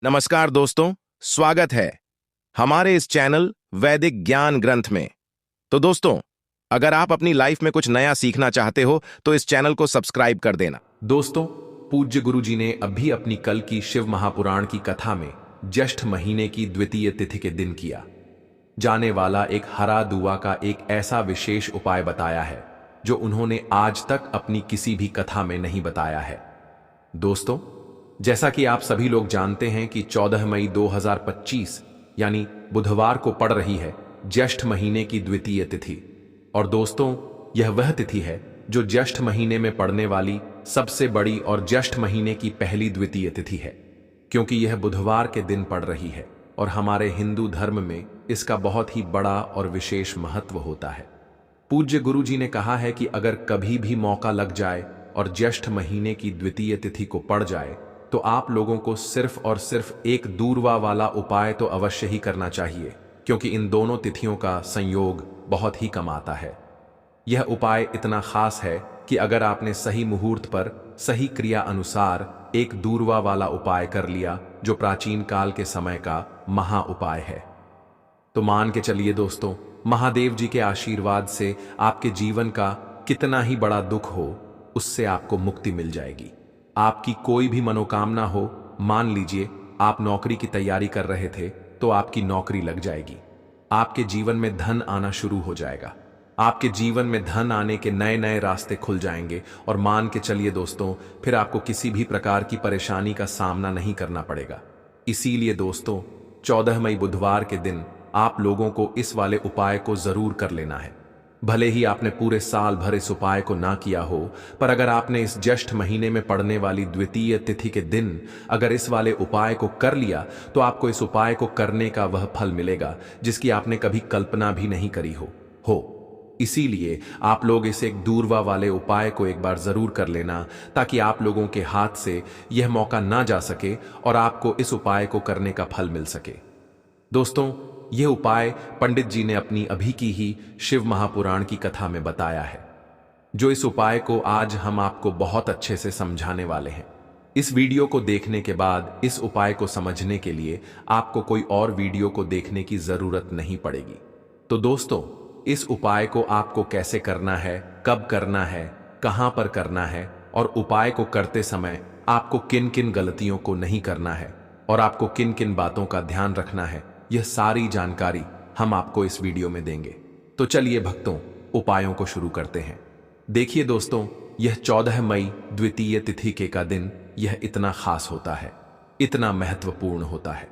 नमस्कार दोस्तों, स्वागत है हमारे इस चैनल वैदिक ज्ञान ग्रंथ में। तो दोस्तों, अगर आप अपनी लाइफ में कुछ नया सीखना चाहते हो तो इस चैनल को सब्सक्राइब कर देना। दोस्तों, पूज्य गुरु जी ने अभी अपनी कल की शिव महापुराण की कथा में ज्येष्ठ महीने की द्वितीय तिथि के दिन किया जाने वाला एक हरा दुआ का एक ऐसा विशेष उपाय बताया है जो उन्होंने आज तक अपनी किसी भी कथा में नहीं बताया है। दोस्तों, जैसा कि आप सभी लोग जानते हैं कि 14 मई 2025 यानी बुधवार को पड़ रही है ज्येष्ठ महीने की द्वितीय तिथि। और दोस्तों, यह वह तिथि है जो ज्येष्ठ महीने में पड़ने वाली सबसे बड़ी और ज्येष्ठ महीने की पहली द्वितीय तिथि है, क्योंकि यह बुधवार के दिन पड़ रही है और हमारे हिंदू धर्म में इसका बहुत ही बड़ा और विशेष महत्व होता है। पूज्य गुरु जी ने कहा है कि अगर कभी भी मौका लग जाए और ज्येष्ठ महीने की द्वितीय तिथि को पड़ जाए तो आप लोगों को सिर्फ और सिर्फ एक दूरवा वाला उपाय तो अवश्य ही करना चाहिए, क्योंकि इन दोनों तिथियों का संयोग बहुत ही कम आता है। यह उपाय इतना खास है कि अगर आपने सही मुहूर्त पर सही क्रिया अनुसार एक दूरवा वाला उपाय कर लिया जो प्राचीन काल के समय का महा उपाय है, तो मान के चलिए दोस्तों, महादेव जी के आशीर्वाद से आपके जीवन का कितना ही बड़ा दुख हो उससे आपको मुक्ति मिल जाएगी। आपकी कोई भी मनोकामना हो, मान लीजिए आप नौकरी की तैयारी कर रहे थे तो आपकी नौकरी लग जाएगी। आपके जीवन में धन आना शुरू हो जाएगा। आपके जीवन में धन आने के नए नए रास्ते खुल जाएंगे और मान के चलिए दोस्तों, फिर आपको किसी भी प्रकार की परेशानी का सामना नहीं करना पड़ेगा। इसीलिए दोस्तों, 14 मई बुधवार के दिन आप लोगों को इस वाले उपाय को जरूर कर लेना है। भले ही आपने पूरे साल भर इस उपाय को ना किया हो, पर अगर आपने इस ज्येष्ठ महीने में पड़ने वाली द्वितीय तिथि के दिन अगर इस वाले उपाय को कर लिया तो आपको इस उपाय को करने का वह फल मिलेगा जिसकी आपने कभी कल्पना भी नहीं करी हो। इसीलिए आप लोग इस एक दूरवा वाले उपाय को एक बार जरूर कर लेना, ताकि आप लोगों के हाथ से यह मौका ना जा सके और आपको इस उपाय को करने का फल मिल सके। दोस्तों, यह उपाय पंडित जी ने अपनी अभी की ही शिव महापुराण की कथा में बताया है, जो इस उपाय को आज हम आपको बहुत अच्छे से समझाने वाले हैं। इस वीडियो को देखने के बाद इस उपाय को समझने के लिए आपको कोई और वीडियो को देखने की जरूरत नहीं पड़ेगी। तो दोस्तों, इस उपाय को आपको कैसे करना है, कब करना है, कहां पर करना है और उपाय को करते समय आपको किन किन गलतियों को नहीं करना है और आपको किन किन बातों का ध्यान रखना है, यह सारी जानकारी हम आपको इस वीडियो में देंगे। तो चलिए भक्तों, उपायों को शुरू करते हैं। देखिए दोस्तों, यह 14 मई द्वितीय तिथि के का दिन यह इतना खास होता है, इतना महत्वपूर्ण होता है।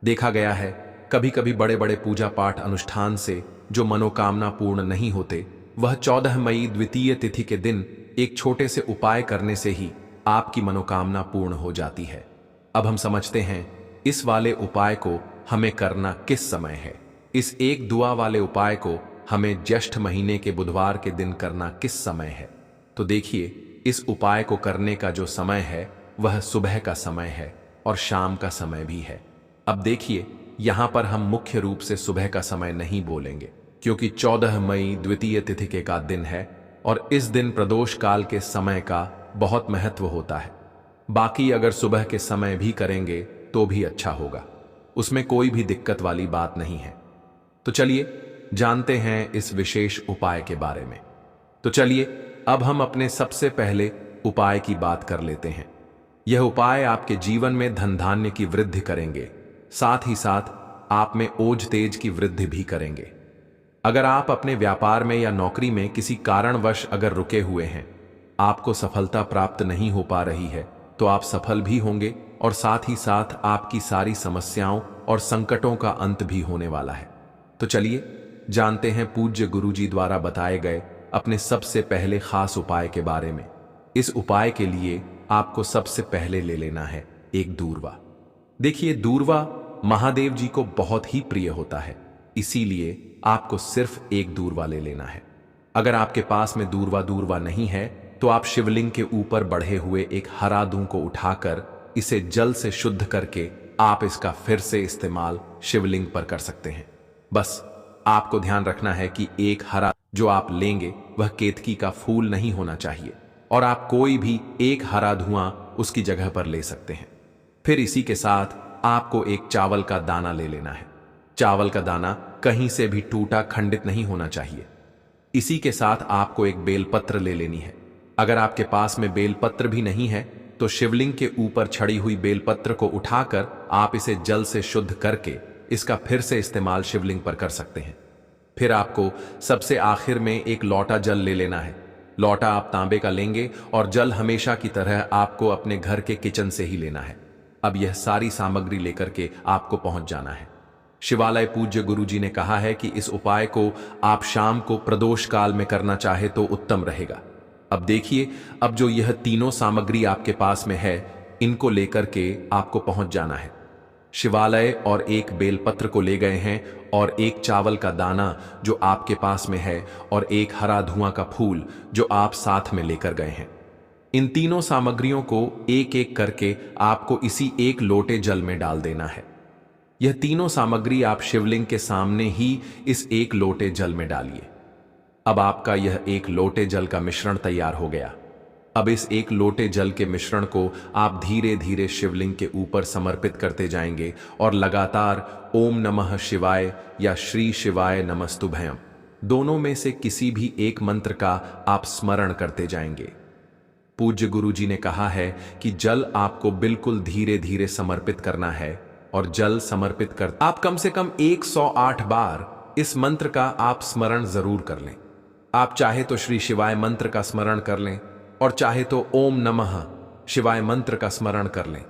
देखा गया है कभी कभी बड़े बड़े पूजा पाठ अनुष्ठान से जो मनोकामना पूर्ण नहीं होते, वह 14 मई द्वितीय तिथि के दिन एक छोटे से उपाय करने से ही आपकी मनोकामना पूर्ण हो जाती है। अब हम समझते हैं इस वाले उपाय को हमें करना किस समय है। इस एक दुआ वाले उपाय को हमें ज्येष्ठ महीने के बुधवार के दिन करना किस समय है। तो देखिए, इस उपाय को करने का जो समय है वह सुबह का समय है और शाम का समय भी है। अब देखिए, यहां पर हम मुख्य रूप से सुबह का समय नहीं बोलेंगे, क्योंकि 14 मई द्वितीय तिथि के का दिन है और इस दिन प्रदोष काल के समय का बहुत महत्व होता है। बाकी अगर सुबह के समय भी करेंगे तो भी अच्छा होगा, उसमें कोई भी दिक्कत वाली बात नहीं है। तो चलिए जानते हैं इस विशेष उपाय के बारे में। तो चलिए अब हम अपने सबसे पहले उपाय की बात कर लेते हैं। यह उपाय आपके जीवन में धन धान्य की वृद्धि करेंगे, साथ ही साथ आप में ओज तेज की वृद्धि भी करेंगे। अगर आप अपने व्यापार में या नौकरी में किसी कारणवश अगर रुके हुए हैं, आपको सफलता प्राप्त नहीं हो पा रही है, तो आप सफल भी होंगे और साथ ही साथ आपकी सारी समस्याओं और संकटों का अंत भी होने वाला है। तो चलिए जानते हैं पूज्य गुरुजी द्वारा बताए गए अपने सबसे पहले खास उपाय के बारे में। इस उपाय के लिए आपको सबसे पहले ले लेना है एक दूरवा। देखिए, दूरवा महादेव जी को बहुत ही प्रिय होता है, इसीलिए आपको सिर्फ एक दूरवा ले लेना है। अगर आपके पास में दूरवा नहीं है तो आप शिवलिंग के ऊपर बढ़े हुए एक हरा दूं को उठाकर इसे जल से शुद्ध करके आप इसका फिर से इस्तेमाल शिवलिंग पर कर सकते हैं। बस आपको ध्यान रखना है कि एक हरा जो आप लेंगे वह केतकी का फूल नहीं होना चाहिए और आप कोई भी एक हरा धुआं उसकी जगह पर ले सकते हैं। फिर इसी के साथ आपको एक चावल का दाना ले लेना है। चावल का दाना कहीं से भी टूटा खंडित नहीं होना चाहिए। इसी के साथ आपको एक बेलपत्र ले लेनी है। अगर आपके पास में बेलपत्र भी नहीं है तो शिवलिंग के ऊपर छड़ी हुई बेलपत्र को उठाकर आप इसे जल से शुद्ध करके इसका फिर से इस्तेमाल शिवलिंग पर कर सकते हैं। फिर आपको सबसे आखिर में एक लोटा जल ले लेना है। लोटा आप तांबे का लेंगे और जल हमेशा की तरह आपको अपने घर के किचन से ही लेना है। अब यह सारी सामग्री लेकर के आपको पहुंच जाना है। शिवालय पूज्य गुरुजी ने कहा है कि इस उपाय को आप शाम को प्रदोष काल में करना चाहे तो उत्तम रहेगा। अब देखिए, अब जो यह तीनों सामग्री आपके पास में है, इनको लेकर के आपको पहुंच जाना है। शिवालय और एक बेलपत्र को ले गए हैं और एक चावल का दाना जो आपके पास में है और एक हरा धुआं का फूल जो आप साथ में लेकर गए हैं। इन तीनों सामग्रियों को एक एक करके आपको इसी एक लोटे जल में डाल देना है। यह तीनों सामग्री आप शिवलिंग के सामने ही इस एक लोटे जल में डालिए। अब आपका यह एक लोटे जल का मिश्रण तैयार हो गया। अब इस एक लोटे जल के मिश्रण को आप धीरे धीरे शिवलिंग के ऊपर समर्पित करते जाएंगे और लगातार ओम नमः शिवाय या श्री शिवाय नमस्तुभयम दोनों में से किसी भी एक मंत्र का आप स्मरण करते जाएंगे। पूज्य गुरुजी ने कहा है कि जल आपको बिल्कुल धीरे धीरे समर्पित करना है और जल समर्पित कर आप कम से कम 108 बार इस मंत्र का आप स्मरण जरूर कर लें। आप चाहे तो श्री शिवाय मंत्र का स्मरण कर लें और चाहे तो ओम नमः शिवाय मंत्र का स्मरण कर लें।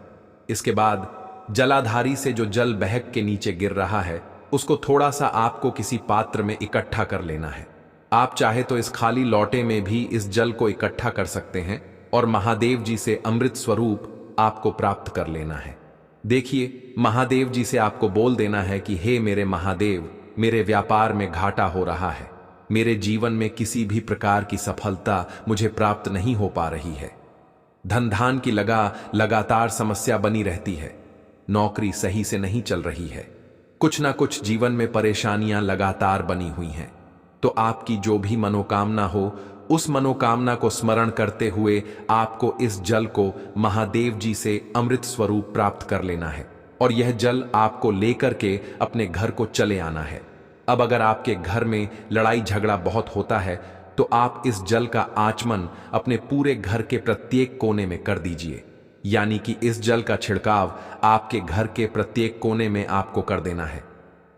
इसके बाद जलाधारी से जो जल बहक के नीचे गिर रहा है उसको थोड़ा सा आपको किसी पात्र में इकट्ठा कर लेना है। आप चाहे तो इस खाली लोटे में भी इस जल को इकट्ठा कर सकते हैं और महादेव जी से अमृत स्वरूप आपको प्राप्त कर लेना है। देखिए, महादेव जी से आपको बोल देना है कि हे मेरे महादेव, मेरे व्यापार में घाटा हो रहा है, मेरे जीवन में किसी भी प्रकार की सफलता मुझे प्राप्त नहीं हो पा रही है, धन धान की लगातार समस्या बनी रहती है, नौकरी सही से नहीं चल रही है, कुछ ना कुछ जीवन में परेशानियां लगातार बनी हुई हैं। तो आपकी जो भी मनोकामना हो उस मनोकामना को स्मरण करते हुए आपको इस जल को महादेव जी से अमृत स्वरूप प्राप्त कर लेना है और यह जल आपको लेकर के अपने घर को चले आना है। अब अगर आपके घर में लड़ाई झगड़ा बहुत होता है तो आप इस जल का आचमन अपने पूरे घर के प्रत्येक कोने में कर दीजिए, यानी कि इस जल का छिड़काव आपके घर के प्रत्येक कोने में आपको कर देना है।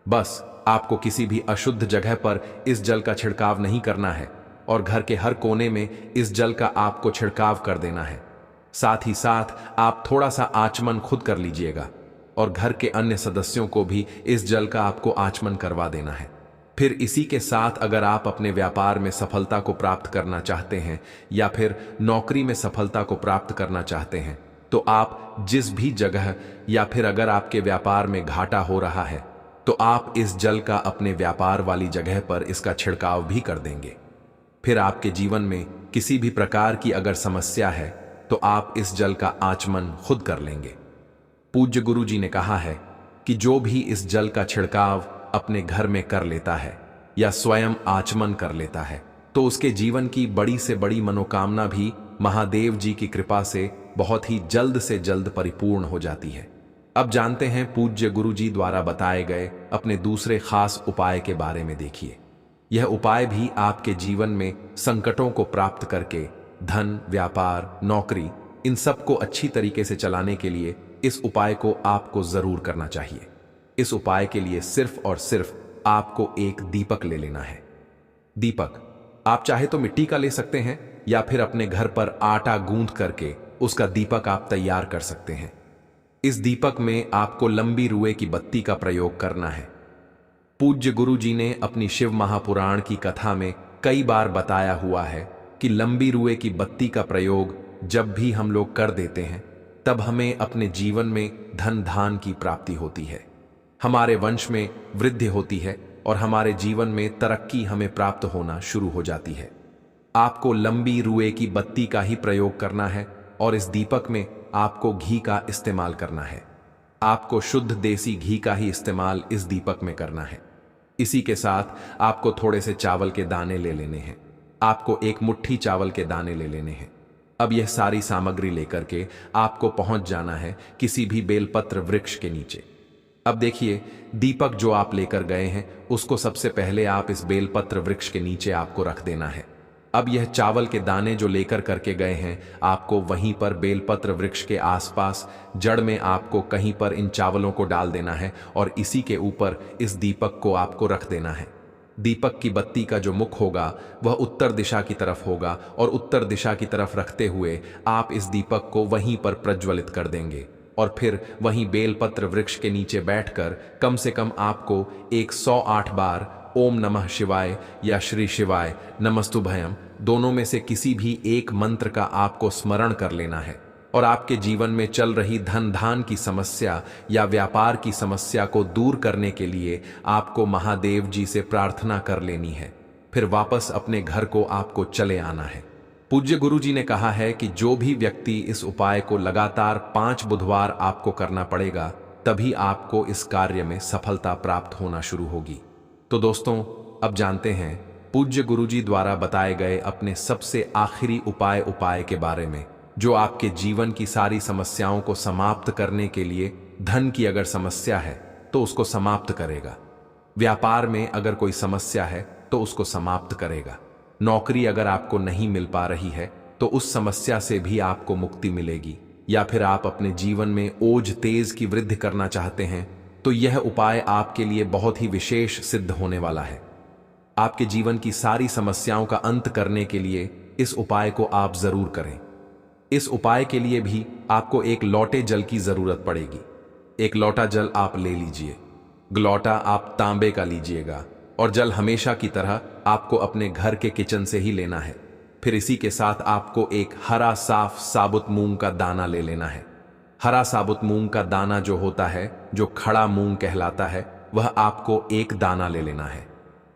बस आपको किसी भी अशुद्ध जगह पर इस जल का छिड़काव नहीं करना है और घर के हर कोने में इस जल का आपको छिड़काव कर देना है। साथ ही साथ आप थोड़ा सा आचमन खुद कर लीजिएगा और घर के अन्य सदस्यों को भी इस जल का आपको आचमन करवा देना है। फिर इसी के साथ अगर आप अपने व्यापार में सफलता को प्राप्त करना चाहते हैं या फिर नौकरी में सफलता को प्राप्त करना चाहते हैं तो आप जिस भी जगह या फिर अगर आपके व्यापार में घाटा हो रहा है तो आप इस जल का अपने व्यापार वाली जगह पर इसका छिड़काव भी कर देंगे। फिर आपके जीवन में किसी भी प्रकार की अगर समस्या है तो आप इस जल का आचमन खुद कर लेंगे। पूज्य गुरु जी ने कहा है कि जो भी इस जल का छिड़काव अपने घर में कर लेता है या स्वयं आचमन कर लेता है तो उसके जीवन की बड़ी से बड़ी मनोकामना भी महादेव जी की कृपा से बहुत ही जल्द से जल्द परिपूर्ण हो जाती है। अब जानते हैं पूज्य गुरु जी द्वारा बताए गए अपने दूसरे खास उपाय के बारे में। देखिए, यह उपाय भी आपके जीवन में संकटों को प्राप्त करके धन, व्यापार, नौकरी इन सब को अच्छी तरीके से चलाने के लिए इस उपाय को आपको जरूर करना चाहिए। इस उपाय के लिए सिर्फ और सिर्फ आपको एक दीपक ले लेना है। दीपक आप चाहे तो मिट्टी का ले सकते हैं या फिर अपने घर पर आटा गूंथ करके उसका दीपक आप तैयार कर सकते हैं। इस दीपक में आपको लंबी रुए की बत्ती का प्रयोग करना है। पूज्य गुरु जी ने अपनी शिव महापुराण की कथा में कई बार बताया हुआ है कि लंबी रुए की बत्ती का प्रयोग जब भी हम लोग कर देते हैं तब हमें अपने जीवन में धन धान की प्राप्ति होती है, हमारे वंश में वृद्धि होती है और हमारे जीवन में तरक्की हमें प्राप्त होना शुरू हो जाती है। आपको लंबी रुए की बत्ती का ही प्रयोग करना है और इस दीपक में आपको घी का इस्तेमाल करना है। आपको शुद्ध देसी घी का ही इस्तेमाल इस दीपक में करना है। इसी के साथ आपको थोड़े से चावल के दाने ले लेने हैं। आपको एक मुट्ठी चावल के दाने ले लेने हैं। अब यह सारी सामग्री लेकर के आपको पहुंच जाना है किसी भी बेलपत्र वृक्ष के नीचे। अब देखिए, दीपक जो आप लेकर गए हैं उसको सबसे पहले आप इस बेलपत्र वृक्ष के नीचे आपको रख देना है। अब यह चावल के दाने जो लेकर करके गए हैं आपको वहीं पर बेलपत्र वृक्ष के आसपास जड़ में आपको कहीं पर इन चावलों को डाल देना है और इसी के ऊपर इस दीपक को आपको रख देना है। दीपक की बत्ती का जो मुख होगा वह उत्तर दिशा की तरफ होगा और उत्तर दिशा की तरफ रखते हुए आप इस दीपक को वहीं पर प्रज्वलित कर देंगे और फिर वहीं बेलपत्र वृक्ष के नीचे बैठकर कम से कम आपको 108 बार ओम नमः शिवाय या श्री शिवाय नमस्तुभयम दोनों में से किसी भी एक मंत्र का आपको स्मरण कर लेना है और आपके जीवन में चल रही धन धान की समस्या या व्यापार की समस्या को दूर करने के लिए आपको महादेव जी से प्रार्थना कर लेनी है। फिर वापस अपने घर को आपको चले आना है। पूज्य गुरु जी ने कहा है कि जो भी व्यक्ति इस उपाय को लगातार 5 बुधवार आपको करना पड़ेगा, तभी आपको इस कार्य में सफलता प्राप्त होना शुरू होगी। तो दोस्तों, अब जानते हैं पूज्य गुरु जी द्वारा बताए गए अपने सबसे आखिरी उपाय के बारे में, जो आपके जीवन की सारी समस्याओं को समाप्त करने के लिए, धन की अगर समस्या है तो उसको समाप्त करेगा, व्यापार में अगर कोई समस्या है तो उसको समाप्त करेगा, नौकरी अगर आपको नहीं मिल पा रही है तो उस समस्या से भी आपको मुक्ति मिलेगी, या फिर आप अपने जीवन में ओज तेज की वृद्धि करना चाहते हैं तो यह उपाय आपके लिए बहुत ही विशेष सिद्ध होने वाला है। आपके जीवन की सारी समस्याओं का अंत करने के लिए इस उपाय को आप जरूर करें। इस उपाय के लिए भी आपको एक लोटे जल की जरूरत पड़ेगी। एक लोटा जल आप ले लीजिए। ग्लोटा आप तांबे का लीजिएगा और जल हमेशा की तरह आपको अपने घर के किचन से ही लेना है। फिर इसी के साथ आपको एक हरा साफ साबुत मूंग का दाना ले लेना है। हरा साबुत मूंग का दाना जो होता है, जो खड़ा मूंग कहलाता है, वह आपको एक दाना ले लेना है।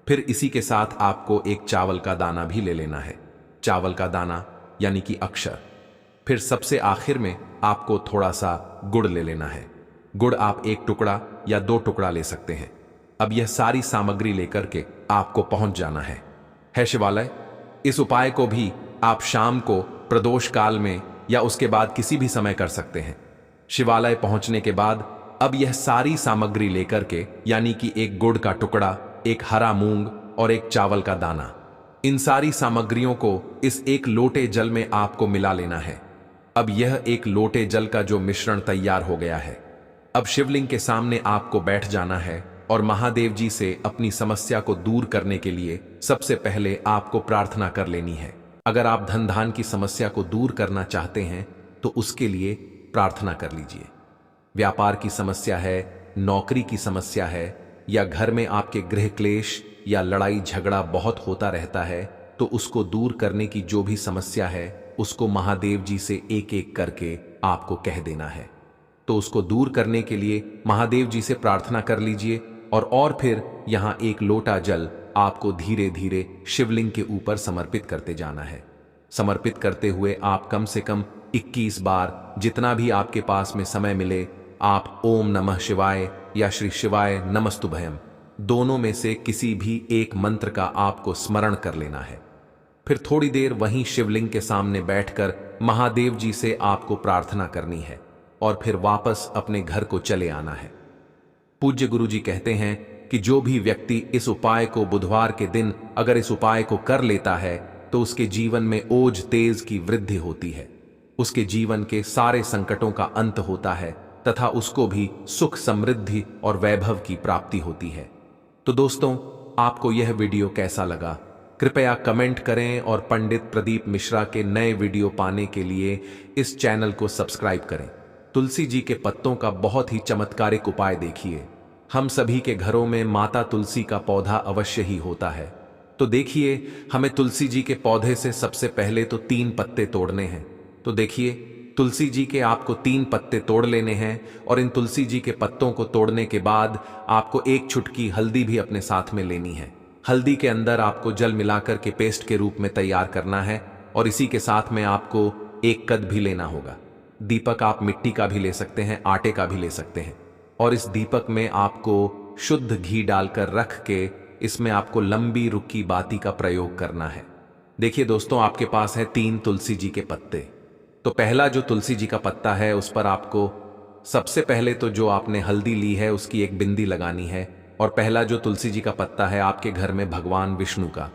फिर इसी के साथ आपको एक चावल का दाना भी ले लेना है। चावल का दाना यानी कि अक्षर। फिर सबसे आखिर में आपको थोड़ा सा गुड़ ले लेना है। गुड़ आप 1 टुकड़ा या 2 टुकड़ा ले सकते हैं। अब यह सारी सामग्री लेकर के आपको पहुंच जाना है शिवालय। इस उपाय को भी आप शाम को प्रदोष काल में या उसके बाद किसी भी समय कर सकते हैं। शिवालय पहुंचने के बाद अब यह सारी सामग्री लेकर के, यानी कि एक गुड़ का टुकड़ा, एक हरा मूंग और एक चावल का दाना, इन सारी सामग्रियों को इस एक लोटे जल में आपको मिला लेना है। अब यह एक लोटे जल का जो मिश्रण तैयार हो गया है, अब शिवलिंग के सामने आपको बैठ जाना है और महादेव जी से अपनी समस्या को दूर करने के लिए सबसे पहले आपको प्रार्थना कर लेनी है। अगर आप धन धान की समस्या को दूर करना चाहते हैं तो उसके लिए प्रार्थना कर लीजिए। व्यापार की समस्या है, नौकरी की समस्या है, या घर में आपके गृह क्लेश या लड़ाई झगड़ा बहुत होता रहता है, तो उसको दूर करने की जो भी समस्या है उसको महादेव जी से एक एक करके आपको कह देना है। तो उसको दूर करने के लिए महादेव जी से प्रार्थना कर लीजिए और फिर यहाँ एक लोटा जल आपको धीरे धीरे शिवलिंग के ऊपर समर्पित करते जाना है। समर्पित करते हुए आप कम से कम 21 बार, जितना भी आपके पास में समय मिले, आप ओम नमः शिवाय या श्री शिवाय नमस्तुभयम दोनों में से किसी भी एक मंत्र का आपको स्मरण कर लेना है। फिर थोड़ी देर वहीं शिवलिंग के सामने बैठकर महादेव जी से आपको प्रार्थना करनी है और फिर वापस अपने घर को चले आना है। पूज्य गुरु जी कहते हैं कि जो भी व्यक्ति इस उपाय को बुधवार के दिन अगर इस उपाय को कर लेता है तो उसके जीवन में ओज तेज की वृद्धि होती है, उसके जीवन के सारे संकटों का अंत होता है तथा उसको भी सुख समृद्धि और वैभव की प्राप्ति होती है। तो दोस्तों, आपको यह वीडियो कैसा लगा? कृपया कमेंट करें और पंडित प्रदीप मिश्रा के नए वीडियो पाने के लिए इस चैनल को सब्सक्राइब करें। तुलसी जी के पत्तों का बहुत ही चमत्कारिक उपाय देखिए। हम सभी के घरों में माता तुलसी का पौधा अवश्य ही होता है, तो देखिए हमें तुलसी जी के पौधे से सबसे पहले तो 3 पत्ते तोड़ने हैं। तो देखिए, तुलसी जी के आपको 3 पत्ते तोड़ लेने हैं और इन तुलसी जी के पत्तों को तोड़ने के बाद आपको 1 चुटकी हल्दी भी अपने साथ में लेनी है। हल्दी के अंदर आपको जल मिलाकर के पेस्ट के रूप में तैयार करना है और इसी के साथ में आपको 1 कद भी लेना होगा। दीपक आप मिट्टी का भी ले सकते हैं, आटे का भी ले सकते हैं, और इस दीपक में आपको शुद्ध घी डालकर रख के इसमें आपको लंबी रुकी बाती का प्रयोग करना है। देखिए दोस्तों, आपके पास है 3 तुलसी जी के पत्ते। तो पहला जो तुलसी जी का पत्ता है उस पर आपको सबसे पहले तो जो आपने हल्दी ली है उसकी एक बिंदी लगानी है। और पहला जो तुलसी जी का पत्ता है आपके घर में भगवान विष्णु का,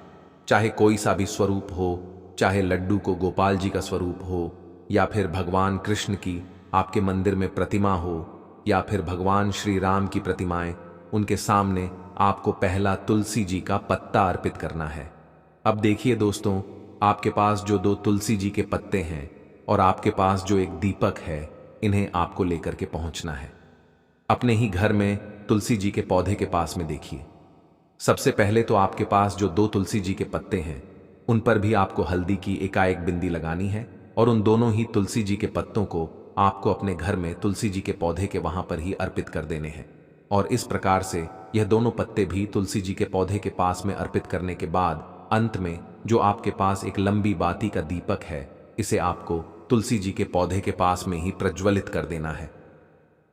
चाहे कोई सा भी स्वरूप हो, चाहे लड्डू को गोपाल जी का स्वरूप हो, या फिर भगवान कृष्ण की आपके मंदिर में प्रतिमा हो, या फिर भगवान श्री राम की प्रतिमाएं, उनके सामने आपको पहला तुलसी जी का पत्ता अर्पित करना है। अब देखिए दोस्तों, आपके पास जो 2 तुलसी जी के पत्ते हैं और आपके पास जो एक दीपक है, इन्हें आपको लेकर के पहुंचना है। अपने ही घर में तुलसी जी के पौधे के पास में देखिए। सबसे पहले तो आपके पास जो 2 तुलसी जी के पत्ते हैं उन पर भी आपको हल्दी की एकाएक बिंदी लगानी है और उन दोनों ही तुलसी जी के पत्तों को आपको अपने घर में तुलसी जी के पौधे के वहां पर ही अर्पित कर देने हैं। और इस प्रकार से यह दोनों पत्ते भी तुलसी जी के पौधे के पास में अर्पित करने के बाद अंत में जो आपके पास एक लंबी बाती का दीपक है, इसे आपको तुलसी जी के पौधे के पास में ही प्रज्वलित कर देना है।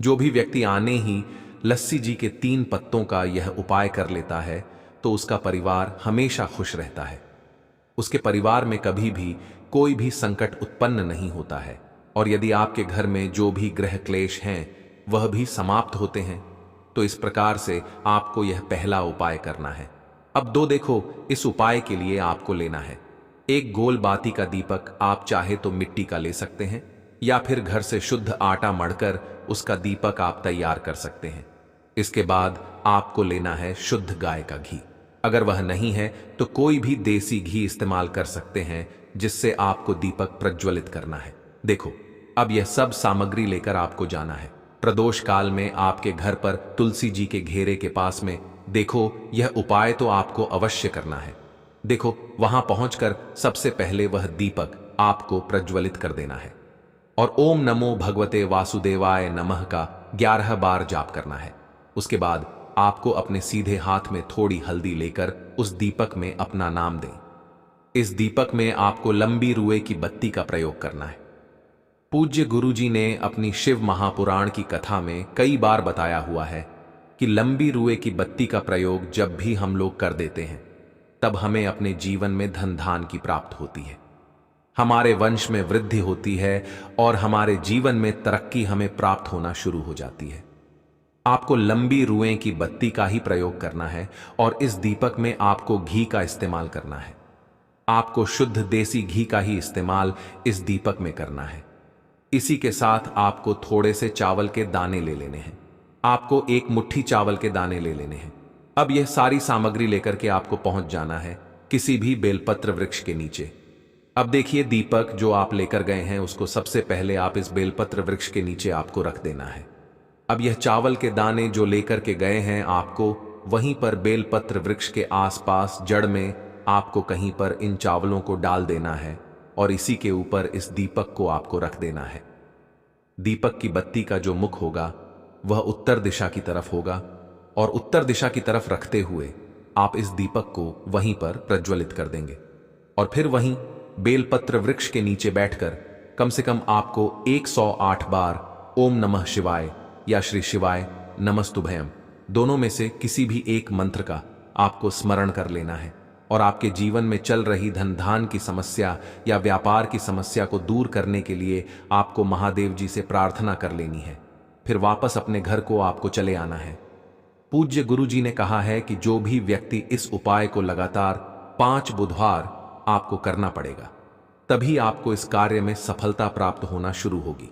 जो भी व्यक्ति आने ही लस्सी जी के 3 पत्तों का यह उपाय कर लेता है तो उसका परिवार हमेशा खुश रहता है। उसके परिवार में कभी भी कोई भी संकट उत्पन्न नहीं होता है और यदि आपके घर में जो भी ग्रह क्लेश हैं वह भी समाप्त होते हैं। तो इस प्रकार से आपको यह पहला उपाय करना है। अब देखो, इस उपाय के लिए आपको लेना है एक गोल बाती का दीपक। आप चाहे तो मिट्टी का ले सकते हैं या फिर घर से शुद्ध आटा मढ़कर उसका दीपक आप तैयार कर सकते हैं। इसके बाद आपको लेना है शुद्ध गाय का घी। अगर वह नहीं है तो कोई भी देसी घी इस्तेमाल कर सकते हैं जिससे आपको दीपक प्रज्वलित करना है। देखो, अब यह सब सामग्री लेकर आपको जाना है। प्रदोष काल में आपके घर पर तुलसी जी के घेरे के पास में देखो, यह उपाय तो आपको अवश्य करना है। देखो, वहां पहुंचकर सबसे पहले वह दीपक आपको प्रज्वलित कर देना है और ओम नमो भगवते वासुदेवाय नमः का 11 बार जाप करना है। उसके बाद आपको अपने सीधे हाथ में थोड़ी हल्दी लेकर उस दीपक में अपना नाम दें। इस दीपक में आपको लंबी रुए की बत्ती का प्रयोग करना है। पूज्य गुरु जी ने अपनी शिव महापुराण की कथा में कई बार बताया हुआ है कि लंबी रुए की बत्ती का प्रयोग जब भी हम लोग कर देते हैं तब हमें अपने जीवन में धन धान की प्राप्त होती है, हमारे वंश में वृद्धि होती है और हमारे जीवन में तरक्की हमें प्राप्त होना शुरू हो जाती है। आपको लंबी रुएं की बत्ती का ही प्रयोग करना है और इस दीपक में आपको घी का इस्तेमाल करना है। आपको शुद्ध देसी घी का ही इस्तेमाल इस दीपक में करना है। इसी के साथ आपको थोड़े से चावल के दाने ले लेने हैं। आपको 1 मुट्ठी चावल के दाने ले लेने हैं। अब यह सारी सामग्री लेकर के आपको पहुंच जाना है किसी भी बेलपत्र वृक्ष के नीचे। अब देखिए, दीपक जो आप लेकर गए हैं उसको सबसे पहले आप इस बेलपत्र वृक्ष के नीचे आपको रख देना है। अब यह चावल के दाने जो लेकर के गए हैं आपको वहीं पर बेलपत्र वृक्ष के आसपास जड़ में आपको कहीं पर इन चावलों को डाल देना है और इसी के ऊपर इस दीपक को आपको रख देना है। दीपक की बत्ती का जो मुख होगा वह उत्तर दिशा की तरफ होगा और उत्तर दिशा की तरफ रखते हुए आप इस दीपक को वहीं पर प्रज्वलित कर देंगे और फिर वहीं बेलपत्र वृक्ष के नीचे बैठकर कम से कम आपको 108 बार ओम नमः शिवाय या श्री शिवाय नमस्तुभयम दोनों में से किसी भी एक मंत्र का आपको स्मरण कर लेना है और आपके जीवन में चल रही धन धान की समस्या या व्यापार की समस्या को दूर करने के लिए आपको महादेव जी से प्रार्थना कर लेनी है। फिर वापस अपने घर को आपको चले आना है। पूज्य गुरु जी ने कहा है कि जो भी व्यक्ति इस उपाय को लगातार 5 बुधवार आपको करना पड़ेगा, तभी आपको इस कार्य में सफलता प्राप्त होना शुरू होगी।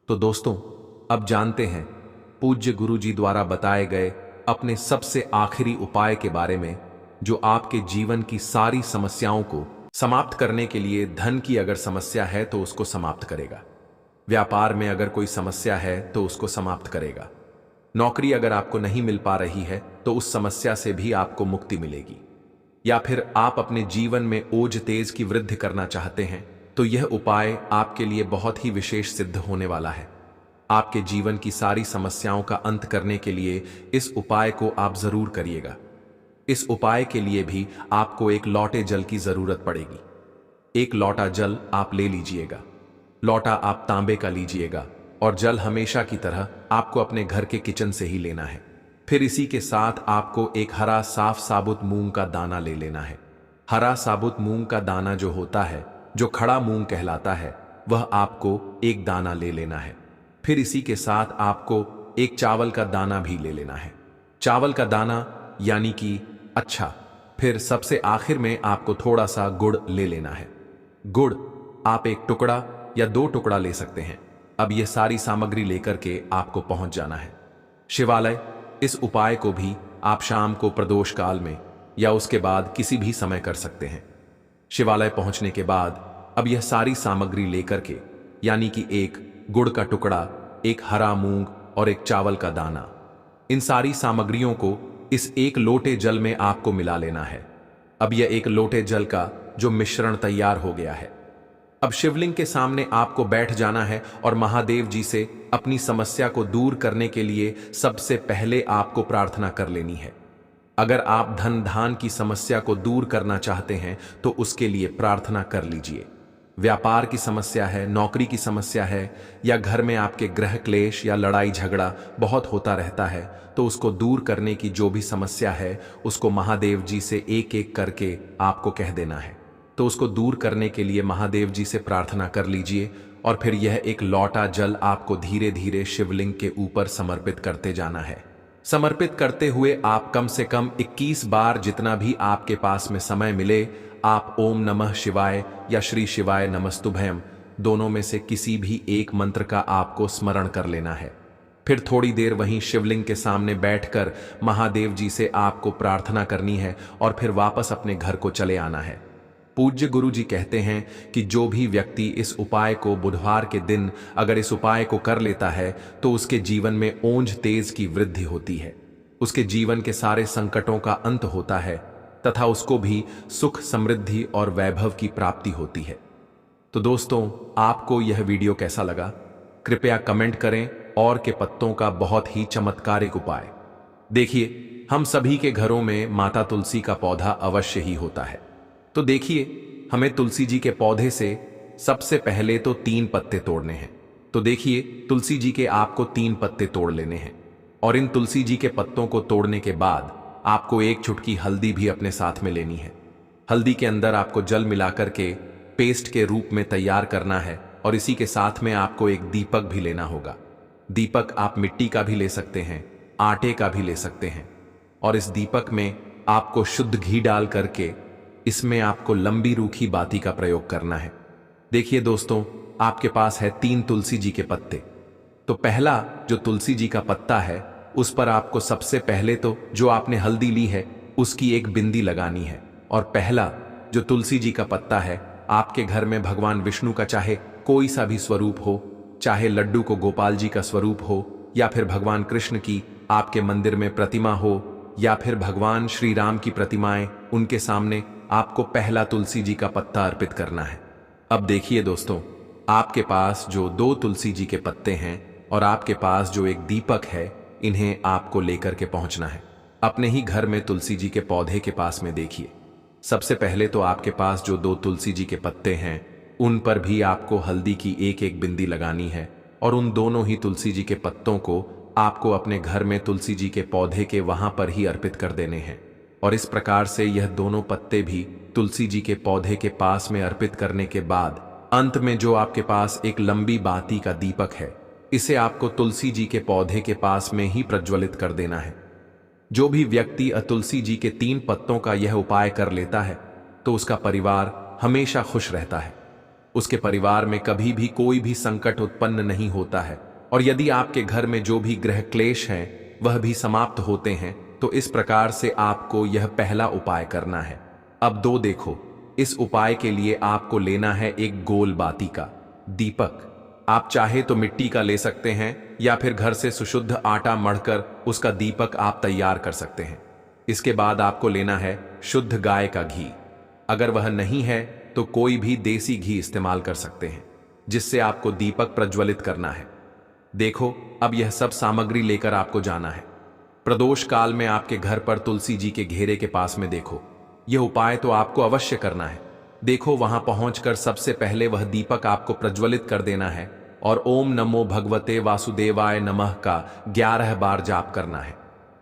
तो दोस्तों, अब जानते हैं पूज्य गुरु जी द्वारा बताए गए अपने सबसे आखिरी उपाय के बारे में, जो आपके जीवन की सारी समस्याओं को समाप्त करने के लिए, धन की अगर समस्या है तो उसको समाप्त करेगा, व्यापार में अगर कोई समस्या है तो उसको समाप्त करेगा, नौकरी अगर आपको नहीं मिल पा रही है तो उस समस्या से भी आपको मुक्ति मिलेगी, या फिर आप अपने जीवन में ओज तेज की वृद्धि करना चाहते हैं तो यह उपाय आपके लिए बहुत ही विशेष सिद्ध होने वाला है। आपके जीवन की सारी समस्याओं का अंत करने के लिए इस उपाय को आप जरूर करिएगा। इस उपाय के लिए भी आपको एक लौटे जल की जरूरत पड़ेगी। एक लौटा जल आप ले लीजिएगा। लौटा आप तांबे का लीजिएगा और जल हमेशा की तरह आपको अपने घर के किचन से ही लेना है। फिर इसी के साथ आपको एक हरा साफ साबुत मूंग का दाना ले लेना है। हरा साबुत मूंग का दाना जो होता है, जो खड़ा मूंग कहलाता है, वह आपको एक दाना ले लेना है। फिर इसी के साथ आपको एक चावल का दाना भी ले लेना है। चावल का दाना यानी कि अच्छा। फिर सबसे आखिर में आपको थोड़ा सा गुड़ ले लेना है। गुड़ आप एक टुकड़ा या 2 टुकड़ा ले सकते हैं। अब यह सारी सामग्री लेकर के आपको पहुंच जाना है शिवालय। इस उपाय को भी आप शाम को प्रदोष काल में या उसके बाद किसी भी समय कर सकते हैं। शिवालय पहुंचने के बाद अब यह सारी सामग्री लेकर के, यानी कि एक गुड़ का टुकड़ा, एक हरा मूंग और एक चावल का दाना, इन सारी सामग्रियों को इस एक लोटे जल में आपको मिला लेना है। अब यह एक लोटे जल का जो मिश्रण तैयार हो गया है, अब शिवलिंग के सामने आपको बैठ जाना है और महादेव जी से अपनी समस्या को दूर करने के लिए सबसे पहले आपको प्रार्थना कर लेनी है। अगर आप धन धान की समस्या को दूर करना चाहते हैं तो उसके लिए प्रार्थना कर लीजिए। व्यापार की समस्या है, नौकरी की समस्या है, या घर में आपके गृह क्लेश या लड़ाई झगड़ा बहुत होता रहता है, तो उसको दूर करने की जो भी समस्या है उसको महादेव जी से एक एक करके आपको कह देना है। तो उसको दूर करने के लिए महादेव जी से प्रार्थना कर लीजिए और फिर यह एक लौटा जल आपको धीरे धीरे शिवलिंग के ऊपर समर्पित करते जाना है। समर्पित करते हुए आप कम से कम 21 बार, जितना भी आपके पास में समय मिले, आप ओम नमः शिवाय या श्री शिवाय नमस्तुभ्यम दोनों में से किसी भी एक मंत्र का आपको स्मरण कर लेना है। फिर थोड़ी देर वहीं शिवलिंग के सामने बैठकर महादेव जी से आपको प्रार्थना करनी है और फिर वापस अपने घर को चले आना है। पूज्य गुरु जी कहते हैं कि जो भी व्यक्ति इस उपाय को बुधवार के दिन अगर इस उपाय को कर लेता है तो उसके जीवन में ओंज तेज की वृद्धि होती है, उसके जीवन के सारे संकटों का अंत होता है तथा उसको भी सुख, समृद्धि और वैभव की प्राप्ति होती है। तो दोस्तों, आपको यह वीडियो कैसा लगा? कृपया कमेंट करें। और के पत्तों का बहुत ही चमत्कारिक उपाय। देखिए, हम सभी के घरों में माता तुलसी का पौधा अवश्य ही होता है। तो देखिए, हमें तुलसी जी के पौधे से सबसे पहले तो 3 पत्ते तोड़ने हैं। तो देखिए, तुलसी जी के आपको 3 पत्ते तोड़ लेने हैं और इन तुलसी जी के पत्तों को तोड़ने के बाद आपको एक चुटकी हल्दी भी अपने साथ में लेनी है। हल्दी के अंदर आपको जल मिलाकर के पेस्ट के रूप में तैयार करना है और इसी के साथ में आपको एक दीपक भी लेना होगा। दीपक आप मिट्टी का भी ले सकते हैं, आटे का भी ले सकते हैं और इस दीपक में आपको शुद्ध घी डाल करके इसमें आपको लंबी रूखी बाती का प्रयोग करना है। देखिए दोस्तों, आपके पास है 3 तुलसी जी के पत्ते। तो पहला जो तुलसी जी का पत्ता है उस पर आपको सबसे पहले तो जो आपने हल्दी ली है उसकी एक बिंदी लगानी है। और पहला जो तुलसी जी का पत्ता है, आपके घर में भगवान विष्णु का चाहे कोई सा भी स्वरूप हो, चाहे लड्डू को गोपाल जी का स्वरूप हो, या फिर भगवान कृष्ण की आपके मंदिर में प्रतिमा हो, या फिर भगवान श्री राम की प्रतिमाएं, उनके सामने आपको पहला तुलसी जी का पत्ता अर्पित करना है। अब देखिए दोस्तों, आपके पास जो 2 तुलसी जी के पत्ते हैं और आपके पास जो एक दीपक है, इन्हें आपको लेकर के पहुंचना है। अपने ही घर में तुलसी जी के पौधे के पास में देखिए, सबसे पहले तो आपके पास जो 2 तुलसी जी के पत्ते हैं उन पर भी आपको हल्दी की एक एक बिंदी लगानी है और उन दोनों ही तुलसी जी के पत्तों को आपको अपने घर में तुलसी जी के पौधे के वहां पर ही अर्पित कर देने हैं। और इस प्रकार से यह दोनों पत्ते भी तुलसी जी के पौधे के पास में अर्पित करने के बाद अंत में जो आपके पास एक लंबी बाती का दीपक है, इसे आपको तुलसी जी के पौधे के पास में ही प्रज्वलित कर देना है। जो भी व्यक्ति तुलसी जी के 3 पत्तों का यह उपाय कर लेता है तो उसका परिवार हमेशा खुश रहता है, उसके परिवार में कभी भी कोई भी संकट उत्पन्न नहीं होता है और यदि आपके घर में जो भी ग्रह क्लेश हैं वह भी समाप्त होते हैं। तो इस प्रकार से आपको यह पहला उपाय करना है। अब 2 देखो, इस उपाय के लिए आपको लेना है एक गोल बाती का दीपक। आप चाहे तो मिट्टी का ले सकते हैं या फिर घर से सुशुद्ध आटा मढ़कर उसका दीपक आप तैयार कर सकते हैं। इसके बाद आपको लेना है शुद्ध गाय का घी। अगर वह नहीं है तो कोई भी देसी घी इस्तेमाल कर सकते हैं, जिससे आपको दीपक प्रज्वलित करना है। देखो, अब यह सब सामग्री लेकर आपको जाना है। प्रदोष काल में आपके घर पर तुलसी जी के घेरे के पास में देखो, यह उपाय तो आपको अवश्य करना है। देखो, वहां पहुंचकर सबसे पहले वह दीपक आपको प्रज्वलित कर देना है और ओम नमो भगवते वासुदेवाय नमः का 11 बार जाप करना है।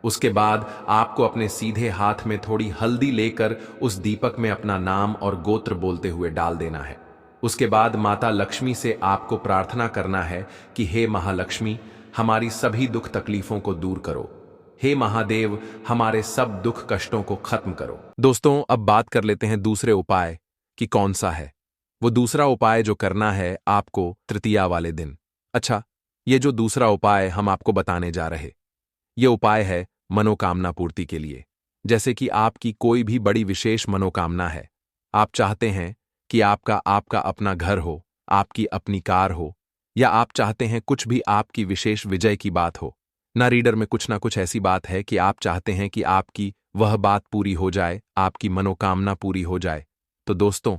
उसके बाद आपको अपने सीधे हाथ में थोड़ी हल्दी लेकर उस दीपक में अपना नाम और गोत्र बोलते हुए डाल देना है। उसके बाद माता लक्ष्मी से आपको प्रार्थना करना है कि हे महालक्ष्मी, हमारी सभी दुख तकलीफों को दूर करो। हे महादेव, हमारे सब दुख कष्टों को खत्म करो। दोस्तों, अब बात कर लेते हैं दूसरे उपाय कि कौन सा है। वो दूसरा उपाय जो करना है आपको तृतीया वाले दिन। अच्छा, ये जो दूसरा उपाय हम आपको बताने जा रहे, ये उपाय है मनोकामना पूर्ति के लिए। जैसे कि आपकी कोई भी बड़ी विशेष मनोकामना है, आप चाहते हैं कि आपका आपका अपना घर हो, आपकी अपनी कार हो, या आप चाहते हैं कुछ भी आपकी विशेष विजय की बात हो ना, रीडर में कुछ ना कुछ ऐसी बात है कि आप चाहते हैं कि आपकी वह बात पूरी हो जाए, आपकी मनोकामना पूरी हो जाए, तो दोस्तों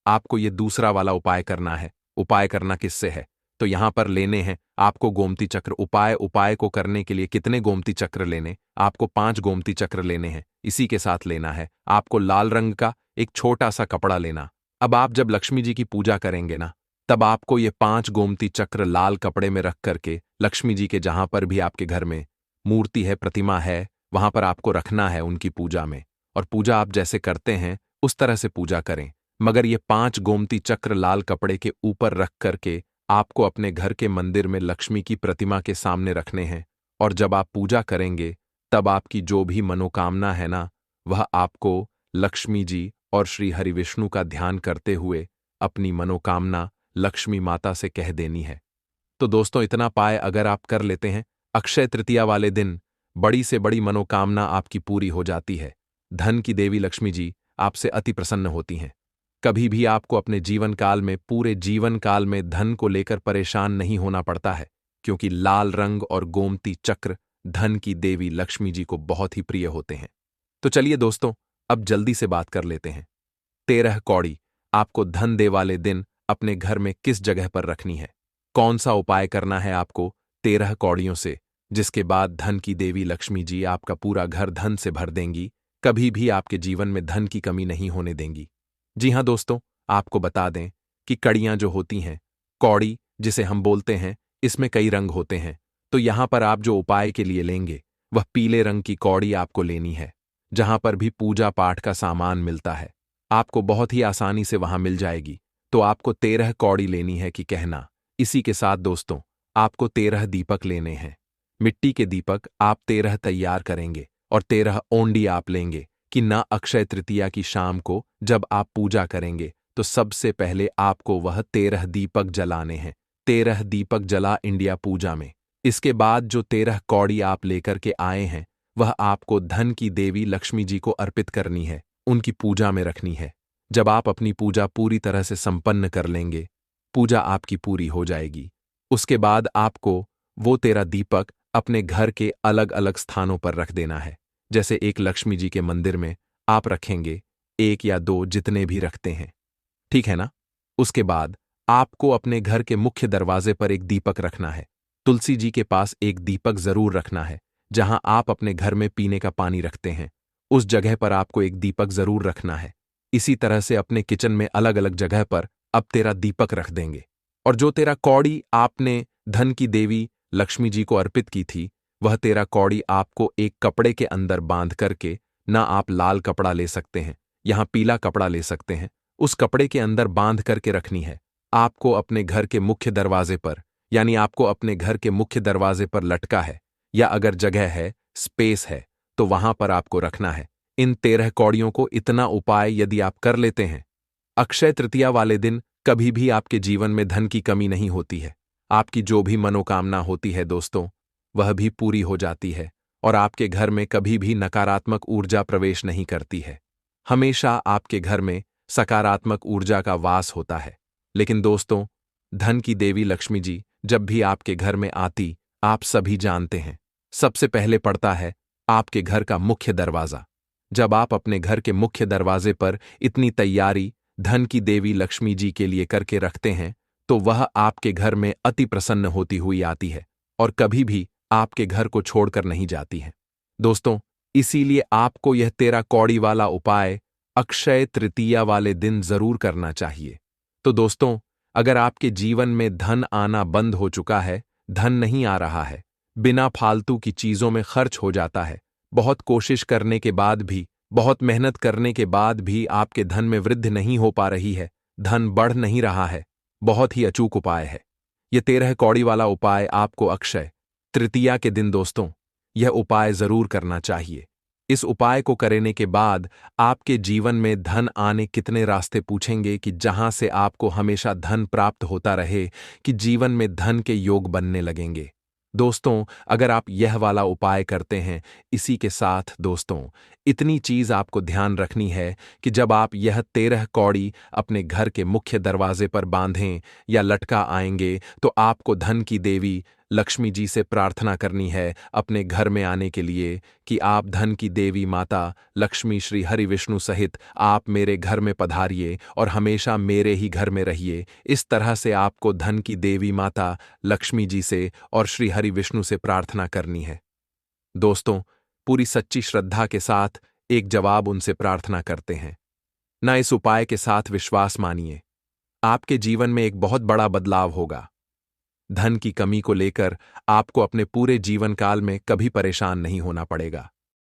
आपको ये दूसरा वाला उपाय करना है। उपाय करना किससे है? तो यहां पर लेने हैं आपको गोमती चक्र। उपाय को करने के लिए कितने गोमती चक्र लेने? आपको 5 गोमती चक्र लेने हैं। इसी के साथ लेना है आपको लाल रंग का एक छोटा सा कपड़ा लेना। अब आप जब लक्ष्मी जी की पूजा करेंगे ना, तब आपको ये 5 गोमती चक्र लाल कपड़े में रख करके लक्ष्मी जी के जहां पर भी आपके घर में मूर्ति है, प्रतिमा है, वहां पर आपको रखना है उनकी पूजा में। और पूजा आप जैसे करते हैं उस तरह से पूजा करें, मगर ये 5 गोमती चक्र लाल कपड़े के ऊपर रख करके आपको अपने घर के मंदिर में लक्ष्मी की प्रतिमा के सामने रखने हैं। और जब आप पूजा करेंगे तब आपकी जो भी मनोकामना है ना, वह आपको लक्ष्मी जी और श्री हरिविष्णु का ध्यान करते हुए अपनी मनोकामना लक्ष्मी माता से कह देनी है। तो दोस्तों, इतना पाए अगर आप कर लेते हैं, अक्षय तृतीया वाले दिन बड़ी से बड़ी मनोकामना आपकी पूरी हो जाती है। धन की देवी लक्ष्मी जी आपसे अति प्रसन्न होती हैं। कभी भी आपको अपने जीवन काल में, पूरे जीवन काल में धन को लेकर परेशान नहीं होना पड़ता है, क्योंकि लाल रंग और गोमती चक्र धन की देवी लक्ष्मी जी को बहुत ही प्रिय होते हैं। तो चलिए दोस्तों, अब जल्दी से बात कर लेते हैं। 13 कौड़ी आपको धन दे वाले दिन अपने घर में किस जगह पर रखनी है? कौन सा उपाय करना है आपको 13 कौड़ियों से, जिसके बाद धन की देवी लक्ष्मी जी आपका पूरा घर धन से भर देंगी, कभी भी आपके जीवन में धन की कमी नहीं होने देंगी। जी हां दोस्तों, आपको बता दें कि कड़ियां जो होती हैं, कौड़ी जिसे हम बोलते हैं, इसमें कई रंग होते हैं। तो यहां पर आप जो उपाय के लिए लेंगे वह पीले रंग की कौड़ी आपको लेनी है। जहां पर भी पूजा पाठ का सामान मिलता है आपको बहुत ही आसानी से वहां मिल जाएगी। तो आपको 13 कौड़ी लेनी है कि कहना। इसी के साथ दोस्तों, आपको 13 दीपक लेने हैं। मिट्टी के दीपक आप 13 तैयार करेंगे और 13 ओंडी आप लेंगे कि ना अक्षय तृतीया की शाम को जब आप पूजा करेंगे तो सबसे पहले आपको वह 13 दीपक जलाने हैं। 13 दीपक जला इंडिया पूजा में। इसके बाद जो 13 कौड़ी आप लेकर के आए हैं वह आपको धन की देवी लक्ष्मी जी को अर्पित करनी है, उनकी पूजा में रखनी है। जब आप अपनी पूजा पूरी तरह से संपन्न कर लेंगे, पूजा आपकी पूरी हो जाएगी। उसके बाद आपको वो 13 दीपक अपने घर के अलग अलग स्थानों पर रख देना है। जैसे एक लक्ष्मी जी के मंदिर में आप रखेंगे 1 या 2 जितने भी रखते हैं, ठीक है ना? उसके बाद आपको अपने घर के मुख्य दरवाजे पर एक दीपक रखना है। तुलसी जी के पास एक दीपक जरूर रखना है। जहां आप अपने घर में पीने का पानी रखते हैं उस जगह पर आपको एक दीपक जरूर रखना है। इसी तरह से अपने किचन में अलग अलग जगह पर अब 13 दीपक रख देंगे। और जो 13 कौड़ी आपने धन की देवी लक्ष्मी जी को अर्पित की थी, वह 13 कौड़ी आपको एक कपड़े के अंदर बांध करके, ना आप लाल कपड़ा ले सकते हैं, यहां पीला कपड़ा ले सकते हैं, उस कपड़े के अंदर बांध करके रखनी है। आपको अपने घर के मुख्य दरवाजे पर, यानी आपको अपने घर के मुख्य दरवाजे पर लटका है, या अगर जगह है, स्पेस है, तो वहां पर आपको रखना है। इन 13 कौड़ियों को इतना उपाय यदि आप कर लेते हैं, अक्षय तृतीया वाले दिन कभी भी आपके जीवन में धन की कमी नहीं होती है। आपकी जो भी मनोकामना होती है दोस्तों, वह भी पूरी हो जाती है और आपके घर में कभी भी नकारात्मक ऊर्जा प्रवेश नहीं करती है। हमेशा आपके घर में सकारात्मक ऊर्जा का वास होता है। लेकिन दोस्तों, धन की देवी लक्ष्मी जी जब भी आपके घर में आती, आप सभी जानते हैं, सबसे पहले पड़ता है आपके घर का मुख्य दरवाजा। जब आप अपने घर के मुख्य दरवाजे पर इतनी तैयारी धन की देवी लक्ष्मी जी के लिए करके रखते हैं, तो वह आपके घर में अति प्रसन्न होती हुई आती है और कभी भी आपके घर को छोड़कर नहीं जाती है। दोस्तों, इसीलिए आपको यह 13 कौड़ी वाला उपाय अक्षय तृतीया वाले दिन जरूर करना चाहिए। तो दोस्तों, अगर आपके जीवन में धन आना बंद हो चुका है, धन नहीं आ रहा है, बिना फालतू की चीजों में खर्च हो जाता है, बहुत कोशिश करने के बाद भी, बहुत मेहनत करने के बाद भी आपके धन में वृद्धि नहीं हो पा रही है, धन बढ़ नहीं रहा है, बहुत ही अचूक उपाय है। यह 13 कौड़ी वाला उपाय आपको अक्षय तृतीया के दिन दोस्तों, यह उपाय जरूर करना चाहिए। इस उपाय को करने के बाद आपके जीवन में धन आने कितने रास्ते पूछेंगे कि जहां से आपको हमेशा धन प्राप्त होता रहे, कि जीवन में धन के योग बनने लगेंगे। दोस्तों, अगर आप यह वाला उपाय करते हैं, इसी के साथ दोस्तों इतनी चीज आपको ध्यान रखनी है कि जब आप यह 13 कौड़ी अपने घर के मुख्य दरवाजे पर बांधें या लटका आएंगे, तो आपको धन की देवी लक्ष्मी जी से प्रार्थना करनी है अपने घर में आने के लिए कि आप धन की देवी माता लक्ष्मी श्री हरि विष्णु सहित आप मेरे घर में पधारिए और हमेशा मेरे ही घर में रहिए। इस तरह से आपको धन की देवी माता लक्ष्मी जी से और श्री हरि विष्णु से प्रार्थना करनी है। दोस्तों, पूरी सच्ची श्रद्धा के साथ एक जवाब उनसे प्रार्थना करते हैं ना। इस उपाय के साथ विश्वास मानिए, आपके जीवन में एक बहुत बड़ा बदलाव होगा। धन की कमी को लेकर आपको अपने पूरे जीवन काल में कभी परेशान नहीं होना पड़ेगा।